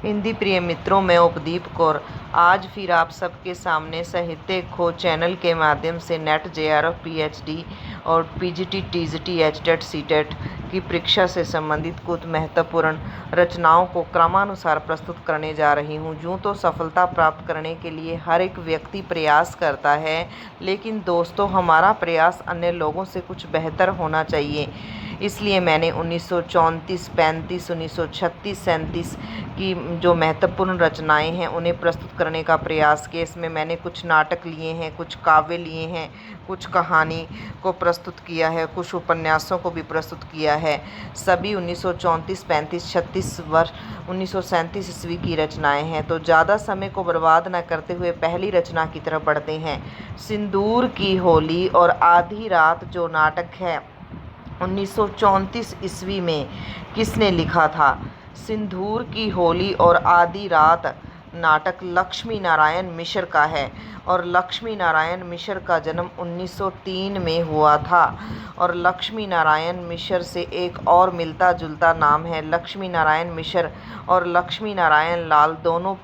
हिंदी प्रिय मित्रों, मैं उपदीप कौर आज फिर आप सबके सामने साहित्य खोज चैनल के माध्यम से नेट जेआरएफ पीएचडी और पीजीटी टीजीटी एचटेट सीटेट की परीक्षा से संबंधित कुछ महत्वपूर्ण रचनाओं को क्रमानुसार प्रस्तुत करने जा रही हूँ। यूँ तो सफलता प्राप्त करने के लिए हर एक व्यक्ति प्रयास करता है, लेकिन दोस्तों हमारा प्रयास अन्य लोगों से कुछ बेहतर होना चाहिए। इसलिए मैंने 1934, 35, 1936, 37 की जो महत्वपूर्ण रचनाएं हैं उन्हें प्रस्तुत करने का प्रयास किया। इसमें मैंने कुछ नाटक लिए हैं, कुछ काव्य लिए हैं, कुछ कहानी को प्रस्तुत किया है, कुछ उपन्यासों को भी प्रस्तुत किया है। सभी 1934, 35, 36 वर्ष 1937 ईस्वी की रचनाएं हैं। तो ज़्यादा समय को बर्बाद न करते हुए पहली रचना की तरफ बढ़ते हैं। सिंदूर की होली और आधी रात जो नाटक है 1934 ईस्वी में किसने लिखा था? सिंदूर की होली और आधी रात नाटक लक्ष्मी नारायण मिश्र का है और लक्ष्मी नारायण मिश्र का जन्म 1903 में हुआ था। और लक्ष्मी नारायण मिश्र से एक और मिलता जुलता नाम है। लक्ष्मी नारायण मिश्र और लक्ष्मी नारायण लाल दोनों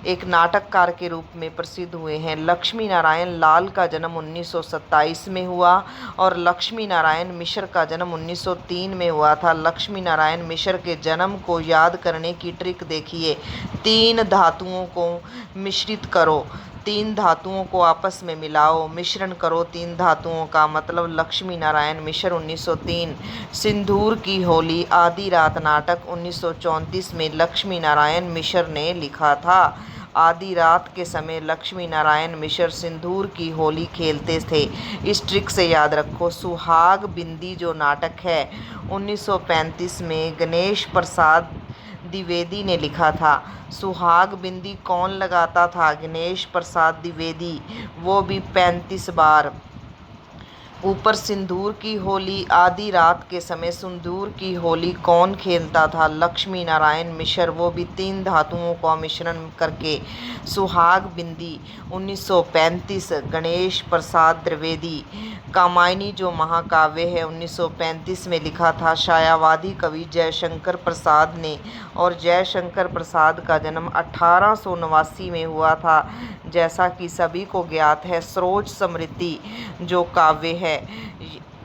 एक नाटककार के रूप में प्रसिद्ध हुए हैं। लक्ष्मी नारायण लाल का जन्म 1927 में हुआ और लक्ष्मी नारायण मिश्र का जन्म 1903 में हुआ था। लक्ष्मी नारायण मिश्र के जन्म को याद करने की ट्रिक देखिए। 3 धातुओं को मिश्रित करो, 3 धातुओं को आपस में मिलाओ, मिश्रण करो 3 धातुओं का, मतलब लक्ष्मी नारायण मिश्र 1903। सिंदूर की होली आधी रात नाटक 1934 में लक्ष्मी नारायण मिश्र ने लिखा था। आधी रात के समय लक्ष्मी नारायण मिश्र सिंदूर की होली खेलते थे। इस ट्रिक से याद रखो। सुहाग बिंदी जो नाटक है 1935 में गणेश प्रसाद द्विवेदी ने लिखा था। सुहाग बिंदी कौन लगाता था? गणेश प्रसाद द्विवेदी, वो भी 35 बार। ऊपर सिंदूर की होली आधी रात के समय सिंदूर की होली कौन खेलता था? लक्ष्मी नारायण मिश्र, वो भी 3 धातुओं का मिश्रण करके। सुहाग बिंदी 1935 गणेश प्रसाद द्विवेदी। कामायनी जो महाकाव्य है 1935 में लिखा था छायावादी कवि जयशंकर प्रसाद ने और जयशंकर प्रसाद का जन्म 1889 में हुआ था। जैसा कि सभी को ज्ञात है, सरोज समृद्धि जो काव्य है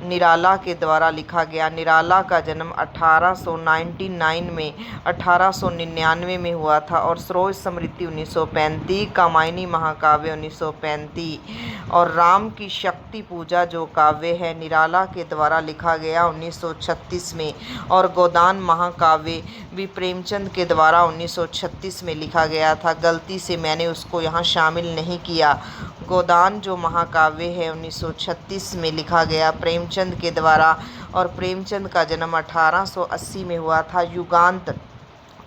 निराला के द्वारा लिखा गया। निराला का जन्म 1899 में हुआ था और सरोज समृद्धि 1935, कामायनी महाकाव्य 1935 और राम की शक्ति पूजा जो काव्य है निराला के द्वारा लिखा गया 1936 में और गोदान महाकाव्य भी प्रेमचंद के द्वारा 1936 में लिखा गया था। गलती से मैंने उसको यहाँ शामिल नहीं किया। गोदान जो महाकाव्य है 1936 में लिखा गया प्रेमचंद के द्वारा और प्रेमचंद का जन्म 1880 में हुआ था। युगांत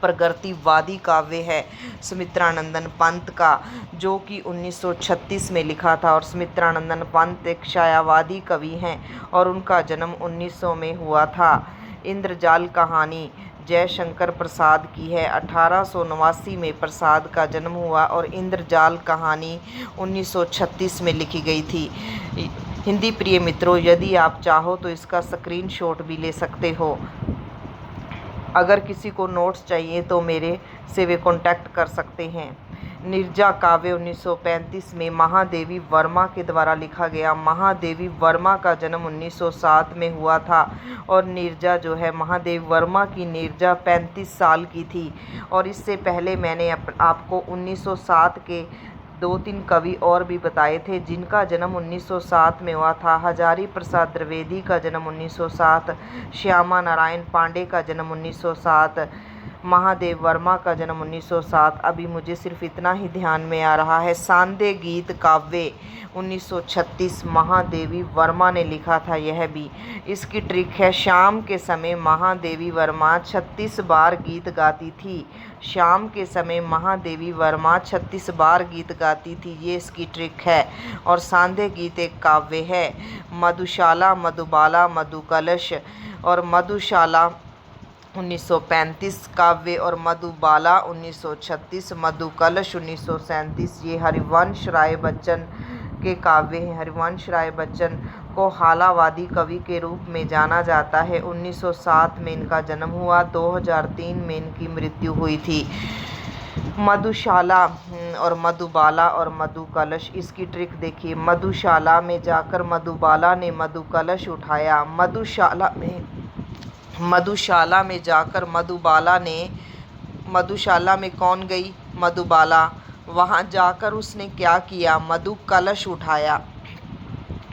प्रगतिवादी काव्य है सुमित्रानंदन पंत का, जो कि 1936 में लिखा था और सुमित्रानंदन पंत एक छायावादी कवि हैं और उनका जन्म 1900 में हुआ था। इंद्रजाल कहानी जयशंकर प्रसाद की है। 1889 में प्रसाद का जन्म हुआ और इंद्रजाल कहानी 1936 में लिखी गई थी। हिंदी प्रिय मित्रों, यदि आप चाहो तो इसका स्क्रीनशॉट भी ले सकते हो। अगर किसी को नोट्स चाहिए तो मेरे से वे कॉन्टैक्ट कर सकते हैं। नीरजा काव्य 1935 में महादेवी वर्मा के द्वारा लिखा गया। महादेवी वर्मा का जन्म 1907 में हुआ था और नीरजा जो है महादेवी वर्मा की नीरजा 35 साल की थी। और इससे पहले मैंने आपको 1907 के 2-3 कवि और भी बताए थे जिनका जन्म 1907 में हुआ था। हजारी प्रसाद द्विवेदी का जन्म 1907, श्यामा नारायण पांडे का जन्म 1907, महादेव वर्मा का जन्म 1907। अभी मुझे सिर्फ इतना ही ध्यान में आ रहा है। सांदे गीत काव्य 1936 महादेवी वर्मा ने लिखा था। यह भी इसकी ट्रिक है। शाम के समय महादेवी वर्मा 36 बार गीत गाती थी। शाम के समय महादेवी वर्मा 36 बार गीत गाती थी, ये इसकी ट्रिक है। और सांदे गीत एक काव्य है। मधुशाला, मधुबाला, मधुकलश और मधुशाला 1935 काव्य और मधुबाला 1936, मधुकलश 1937 ये हरिवंश राय बच्चन के काव्य हैं। हरिवंश राय बच्चन को हालावादी कवि के रूप में जाना जाता है। 1907 में इनका जन्म हुआ, 2003 में इनकी मृत्यु हुई थी। मधुशाला और मधुबाला और मधु कलश, इसकी ट्रिक देखिए। मधुशाला में जाकर मधुबाला ने मधु कलश उठाया। मधुशाला में जाकर मधुशाला में कौन गई? मधुबाला। वहाँ जाकर उसने क्या किया? मधु कलश उठाया।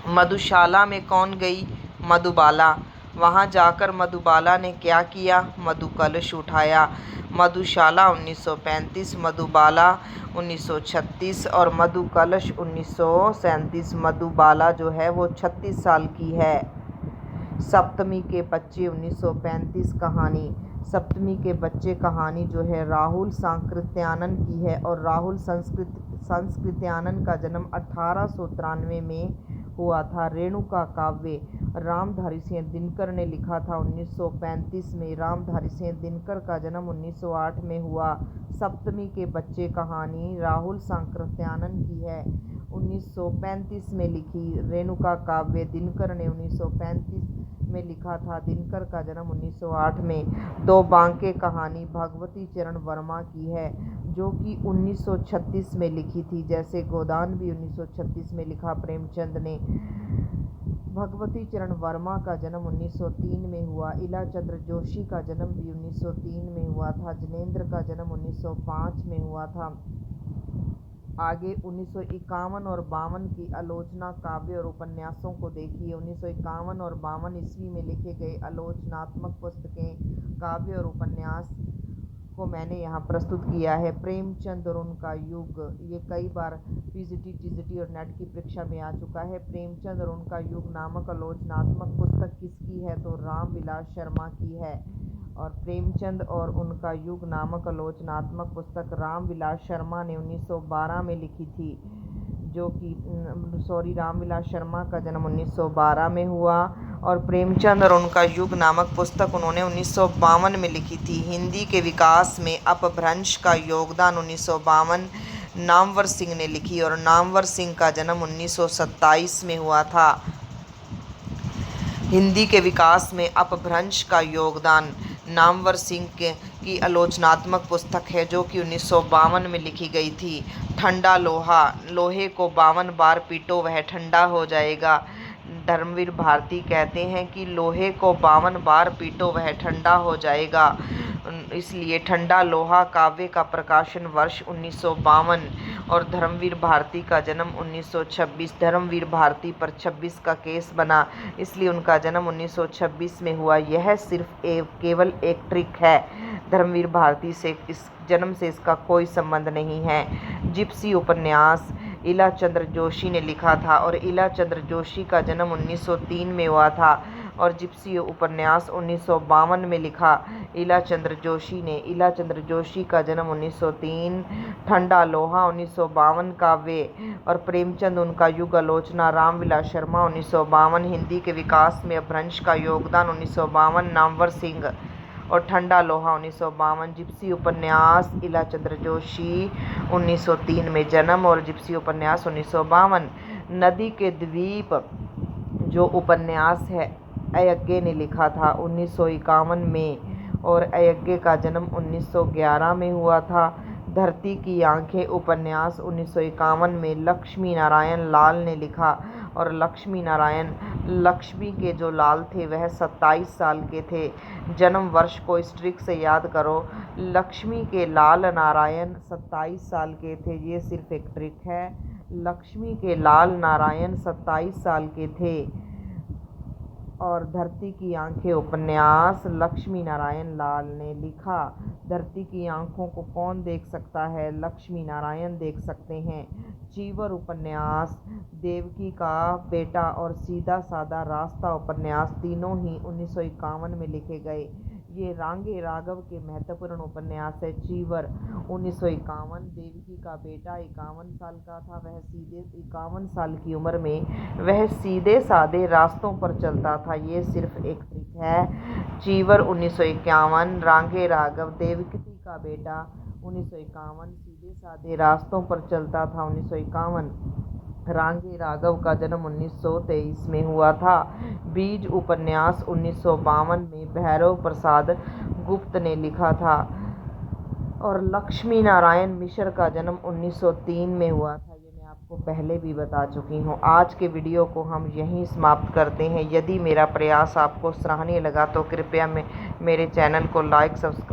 मधुशाला में कौन गई? मधुबाला। वहाँ जाकर मधुबाला ने क्या किया? मधु कलश उठाया। मधुशाला 1935, मधुबाला 1936 और मधु कलश 1937। मधुबाला जो है वो 36 साल की है। सप्तमी के बच्चे 1935 कहानी। सप्तमी के बच्चे कहानी जो है राहुल सांकृत्यानन की है और राहुल सांकृत्यानन का जन्म 1893 में हुआ था। रेणुका काव्य रामधारी सिंह दिनकर ने लिखा था 1935 में। रामधारी सिंह दिनकर का जन्म 1908 में हुआ। सप्तमी के बच्चे कहानी राहुल सांकृत्यानन की है, 1935 में लिखी। रेणुका काव्य दिनकर ने 1935 में लिखा था। दिनकर का जन्म 1908 में। दो बांके कहानी भगवती चरण वर्मा की है, जो कि 1936 में लिखी थी। जैसे गोदान भी 1936 में लिखा प्रेमचंद ने। भगवती चरण वर्मा का जन्म 1903 में हुआ। इला चंद्र जोशी का जन्म भी 1903 में हुआ था। जिनेंद्र का जन्म 1905 में हुआ था। आगे 1951 और 52 की आलोचना काव्य और उपन्यासों को देखिए। 1951 और 52 ईस्वी में लिखे गए आलोचनात्मक पुस्तकें काव्य और उपन्यास को मैंने यहाँ प्रस्तुत किया है। प्रेमचंद और उनका युग, ये कई बार पीजीटी, टीजीटी और नेट की परीक्षा में आ चुका है। प्रेमचंद और उनका युग नामक आलोचनात्मक पुस्तक किसकी है? तो रामविलास शर्मा की है। और प्रेमचंद और उनका युग नामक आलोचनात्मक पुस्तक रामविलास शर्मा ने 1912 में लिखी थी, जो कि रामविलास शर्मा का जन्म 1912 में हुआ और प्रेमचंद और उनका युग नामक पुस्तक उन्होंने 1952 में लिखी थी। हिंदी के विकास में अपभ्रंश का योगदान 1952 नामवर सिंह ने लिखी और नामवर सिंह का जन्म 1927 में हुआ था। हिंदी के विकास में अपभ्रंश का योगदान नामवर सिंह की आलोचनात्मक पुस्तक है, जो कि 1952 में लिखी गई थी। ठंडा लोहा, लोहे को 52 बार पीटो वह ठंडा हो जाएगा। धर्मवीर भारती कहते हैं कि लोहे को 52 बार पीटो वह ठंडा हो जाएगा। इसलिए ठंडा लोहा काव्य का प्रकाशन वर्ष 1952 और धर्मवीर भारती का जन्म 1926। धर्मवीर भारती पर 26 का केस बना, इसलिए उनका जन्म 1926 में हुआ। यह सिर्फ केवल एक ट्रिक है। धर्मवीर भारती से इस जन्म से इसका कोई संबंध नहीं है। जिप्सी उपन्यास इला चंद्र जोशी ने लिखा था और इला चंद्र जोशी का जन्म 1903 में हुआ था और जिप्सी उपन्यास 1952 में लिखा इला चंद्र जोशी ने। इला चंद्र जोशी का जन्म 1903। ठंडा लोहा 1952 काव्य और प्रेमचंद उनका युग आलोचना रामविलास शर्मा 1952। हिंदी के विकास में अपभ्रंश का योगदान 1952 नामवर सिंह और ठंडा लोहा 1952। जिप्सी उपन्यास इला चंद्र जोशी 1903 में जन्म और जिप्सी उपन्यास 1952। नदी के द्वीप जो उपन्यास है अयज्ञ ने लिखा था 1951 में और अयज्ञ का जन्म 1911 में हुआ था। धरती की आंखें उपन्यास 1951 में लक्ष्मी नारायण लाल ने लिखा और लक्ष्मी नारायण लक्ष्मी के जो लाल थे वह 27 साल के थे। जन्म वर्ष को इस ट्रिक से याद करो। लक्ष्मी के लाल नारायण 27 साल के थे। ये सिर्फ एक ट्रिक है। लक्ष्मी के लाल नारायण 27 साल के थे और धरती की आंखें उपन्यास लक्ष्मी नारायण लाल ने लिखा। धरती की आंखों को कौन देख सकता है? लक्ष्मी नारायण देख सकते हैं। चीवर उपन्यास देवकी का बेटा और सीधा साधा रास्ता उपन्यास तीनों ही 1951 में लिखे गए। ये रांगे राघव के महत्वपूर्ण उपन्यास है। चीवर 1951। देवकी का बेटा 51 साल का था। वह सीधे 51 साल की उम्र में वह सीधे साधे रास्तों पर चलता था। ये सिर्फ एक ट्रिक है। चीवर 1951। रांगे राघव देवकी का बेटा 1951 सीधे साधे रास्तों पर चलता था 1951। रांगे राघव का जन्म 1923 में हुआ था। बीज उपन्यास 1952 में भैरव प्रसाद गुप्त ने लिखा था। और लक्ष्मी नारायण मिश्र का जन्म 1903 में हुआ था। ये मैं आपको पहले भी बता चुकी हूँ। आज के वीडियो को हम यहीं समाप्त करते हैं। यदि मेरा प्रयास आपको सराहनीय लगा तो कृपया मेरे चैनल को लाइक, सब्सक्राइब